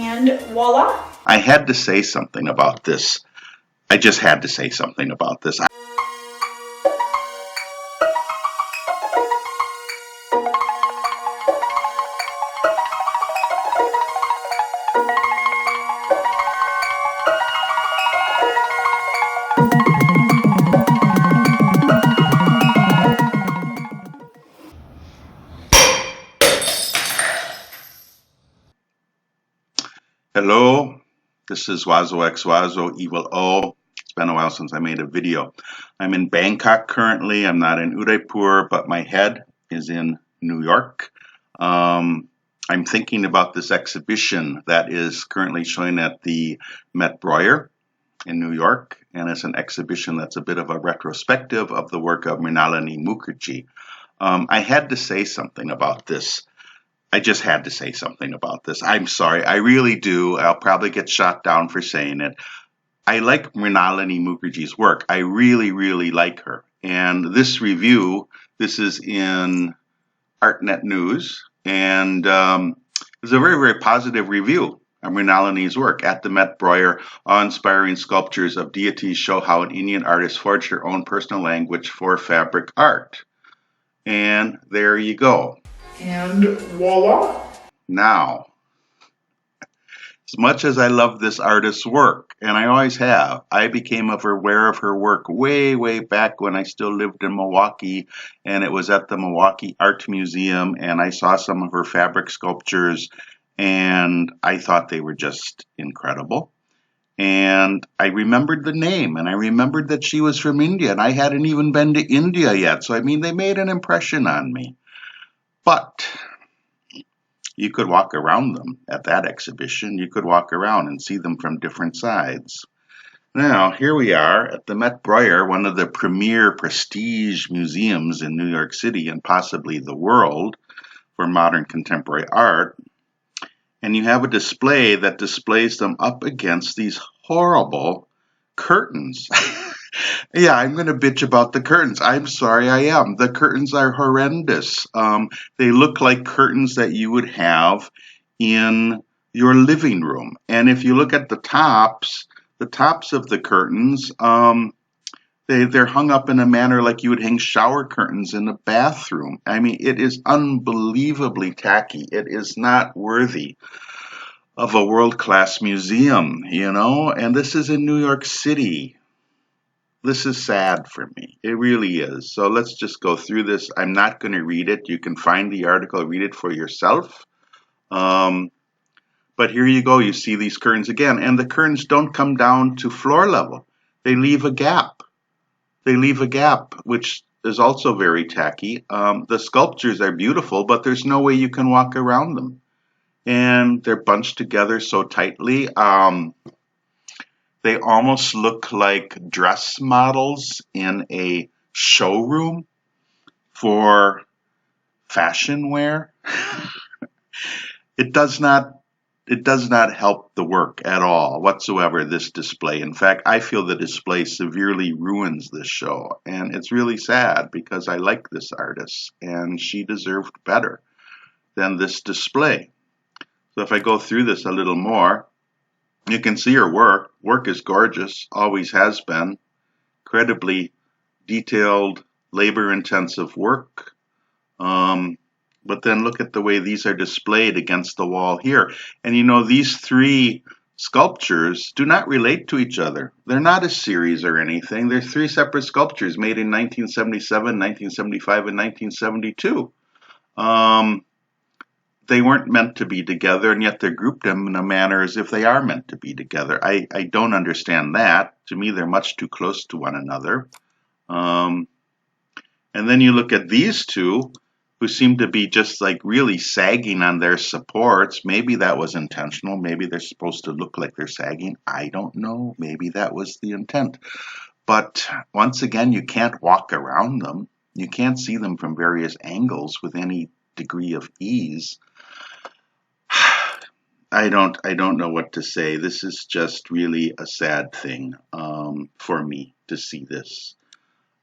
And voila! I had to say something about this. I just had to say something about this. Hello, this is Wazo X Wazo Evil O. It's been a while since I made a video. I'm in Bangkok currently. I'm not in Udaipur, but my head is in New York. I'm thinking about this exhibition that is currently showing at the Met Breuer in New York, and it's an exhibition that's a bit of a retrospective of the work of Mrinalini Mukherjee. I had to say something about this. I just had to say something about this. I'm sorry. I really do. I'll probably get shot down for saying it. I like Mrinalini Mukherjee's work. I really, really like her. And this review, this is in ArtNet News, and it's a very, very positive review of Mrinalini's work. At the Met Breuer, awe-inspiring sculptures of deities show how an Indian artist forged her own personal language for fabric art. And there you go. And voila! Now, as much as I love this artist's work, and I always have, I became aware of her work way, way back when I still lived in Milwaukee, and it was at the Milwaukee Art Museum, and I saw some of her fabric sculptures, and I thought they were just incredible. And I remembered the name, and I remembered that she was from India, and I hadn't even been to India yet, so I mean, they made an impression on me. But you could walk around them at that exhibition. You could walk around and see them from different sides. Now, here we are at the Met Breuer, one of the premier prestige museums in New York City and possibly the world for modern contemporary art. And you have a display that displays them up against these horrible curtains. Yeah, I'm going to bitch about the curtains. I'm sorry, I am. The curtains are horrendous. They look like curtains that you would have in your living room. And if you look at the tops of the curtains, they're hung up in a manner like you would hang shower curtains in a bathroom. I mean, it is unbelievably tacky. It is not worthy of a world-class museum, you know? And this is in New York City. This is sad for me. It really is. So let's just go through this. I'm not going to read it. You can find the article, read it for yourself. But here you go. You see these curtains again. And the curtains don't come down to floor level. They leave a gap. They leave a gap, which is also very tacky. The sculptures are beautiful, but there's no way you can walk around them. And they're bunched together so tightly. They almost look like dress models in a showroom for fashion wear. It does not help the work at all whatsoever, this display. In fact, I feel the display severely ruins this show, and it's really sad because I like this artist and she deserved better than this display. So if I go through this a little more, you can see her work. Work is gorgeous, always has been. Incredibly detailed, labor-intensive work. But then look at the way these are displayed against the wall here. And you know, these three sculptures do not relate to each other. They're not a series or anything. They're three separate sculptures made in 1977, 1975, and 1972. They weren't meant to be together, and yet they're grouped them in a manner as if they are meant to be together. I don't understand that. To me, they're much too close to one another. And then you look at these two, who seem to be just like really sagging on their supports. Maybe that was intentional. Maybe they're supposed to look like they're sagging. I don't know. Maybe that was the intent. But once again, you can't walk around them. You can't see them from various angles with any degree of ease. I don't know what to say. This is just really a sad thing for me to see this.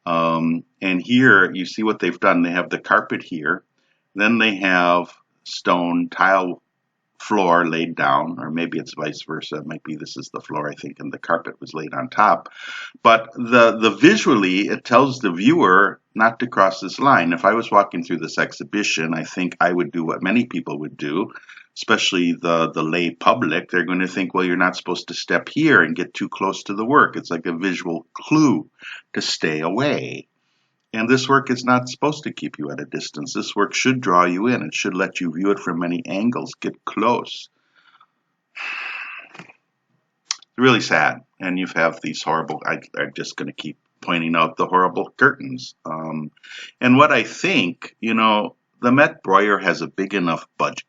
And here you see what they've done. They have the carpet here. Then they have stone tile floor laid down, or maybe it's vice versa. It might be this is the floor, I think, and the carpet was laid on top. But the visually, it tells the viewer not to cross this line. If I was walking through this exhibition, I think I would do what many people would do, especially the lay public. They're going to think, well, you're not supposed to step here and get too close to the work. It's like a visual clue to stay away. And this work is not supposed to keep you at a distance. This work should draw you in. It should let you view it from many angles, get close. It's really sad. And you have these horrible, I'm just going to keep pointing out the horrible curtains. And what I think, the Met Breuer has a big enough budget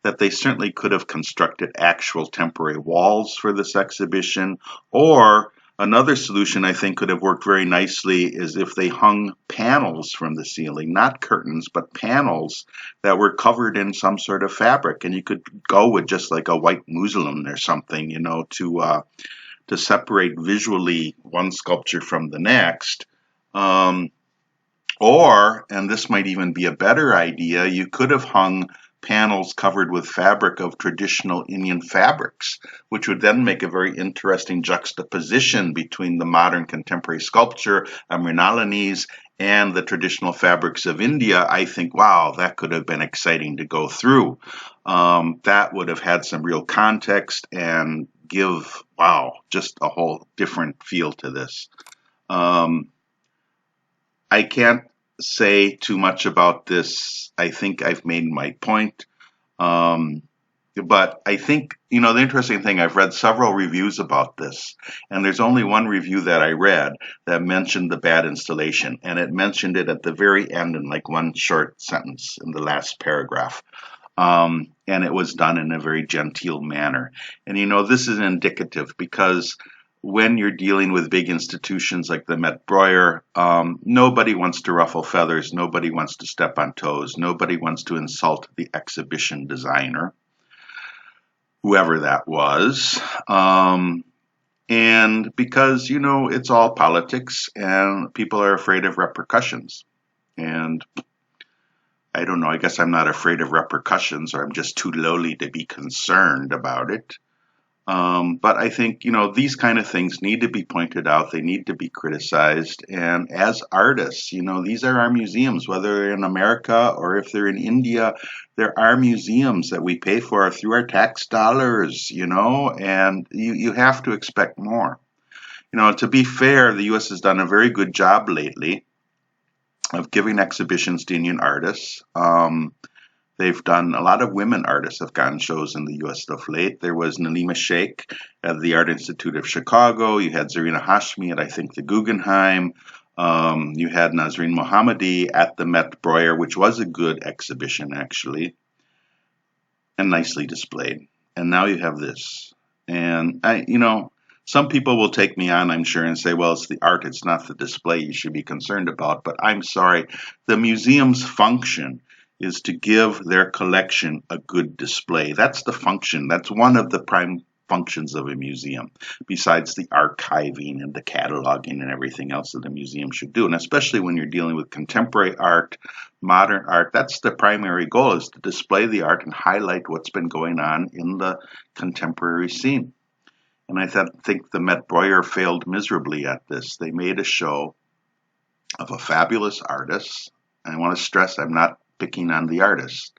that they certainly could have constructed actual temporary walls for this exhibition, or another solution I think could have worked very nicely is if they hung panels from the ceiling, not curtains, but panels that were covered in some sort of fabric, and you could go with just like a white muslin or something, to separate visually one sculpture from the next. Or, and this might even be a better idea, you could have hung panels covered with fabric of traditional Indian fabrics, which would then make a very interesting juxtaposition between the modern contemporary sculpture of Mrinalini's and the traditional fabrics of India. I think, wow, that could have been exciting to go through. That would have had some real context and give, wow, just a whole different feel to this. I can't say too much about this. I think I've made my point. But I think, the interesting thing, I've read several reviews about this, and there's only one review that I read that mentioned the bad installation, and it mentioned it at the very end in like one short sentence in the last paragraph. And it was done in a very genteel manner. And, this is indicative because when you're dealing with big institutions like the Met Breuer, nobody wants to ruffle feathers, nobody wants to step on toes, nobody wants to insult the exhibition designer, whoever that was. And because, it's all politics and people are afraid of repercussions. And I don't know, I guess I'm not afraid of repercussions, or I'm just too lowly to be concerned about it. But I think, these kind of things need to be pointed out. They need to be criticized. And as artists, these are our museums, whether they're in America or if they're in India, there are museums that we pay for through our tax dollars, and you have to expect more. To be fair, the U.S. has done a very good job lately of giving exhibitions to Indian artists. They've done, a lot of women artists have gotten shows in the U.S. of late. There was Nalima Sheikh at the Art Institute of Chicago. You had Zarina Hashmi at, I think, the Guggenheim. You had Nazreen Mohammadi at the Met Breuer, which was a good exhibition, actually, and nicely displayed. And now you have this. And, some people will take me on, I'm sure, and say, well, it's the art, it's not the display you should be concerned about. But I'm sorry, the museum's function is to give their collection a good display. That's the function. That's one of the prime functions of a museum, besides the archiving and the cataloging and everything else that a museum should do. And especially when you're dealing with contemporary art, modern art, that's the primary goal, is to display the art and highlight what's been going on in the contemporary scene. And I think the Met Breuer failed miserably at this. They made a show of a fabulous artist. I want to stress I'm not picking on the artist,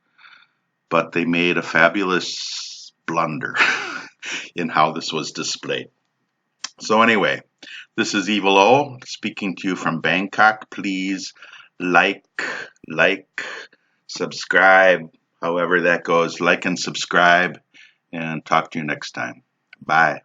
but they made a fabulous blunder in how this was displayed. So anyway, this is Evil O speaking to you from Bangkok. Please like, subscribe, however that goes. Like and subscribe, and talk to you next time. Bye.